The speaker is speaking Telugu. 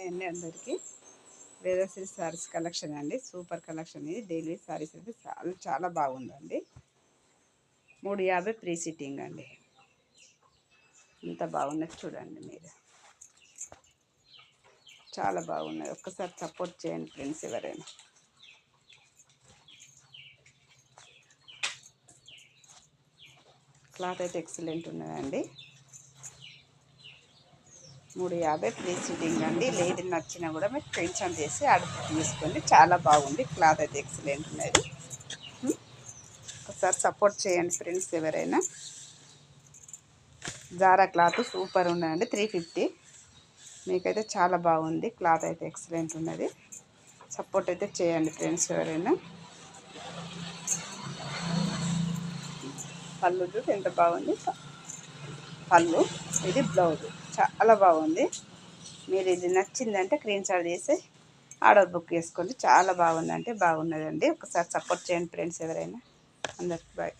హాయ్ అండి అందరికీ. వేదశ్రీ శారీస్ కలెక్షన్ అండి. సూపర్ కలెక్షన్ ఇది. డైలీ శారీస్ అయితే చాలా చాలా బాగుందండి. 350 ఫ్రీ సిట్టింగ్ అండి. ఎంత బాగున్నది చూడండి మీరు. చాలా బాగున్నది. ఒక్కసారి సపోర్ట్ చేయండి ఫ్రెండ్స్ ఎవరైనా. క్లాత్ అయితే ఎక్సలెంట్ ఉన్నదండి. 350 ఫ్రీ సిట్టింగ్ అండి. లేదు నచ్చినా కూడా మీరు టెన్షన్ చేసి అడుగు తీసుకోండి. చాలా బాగుంది. క్లాత్ అయితే ఎక్సలెంట్ ఉన్నది. ఒకసారి సపోర్ట్ చేయండి ఫ్రెండ్స్ ఎవరైనా. జారా క్లాత్ సూపర్ ఉన్నదండి. 350 మీకైతే చాలా బాగుంది. క్లాత్ అయితే ఎక్సలెంట్ ఉన్నది. సపోర్ట్ అయితే చేయండి ఫ్రెండ్స్ ఎవరైనా. పళ్ళు చూసి ఎంత బాగుంది. పళ్ళు ఇది బ్లౌజ్ చాలా బాగుంది. మీరు ఇది నచ్చిందంటే స్క్రీన్ షాట్ చేసి ఆర్డర్ బుక్ చేసుకోండి. చాలా బాగుందంటే బాగున్నదండి. ఒకసారి సపోర్ట్ చేయండి ఫ్రెండ్స్ ఎవరైనా. అందరికి బాయ్.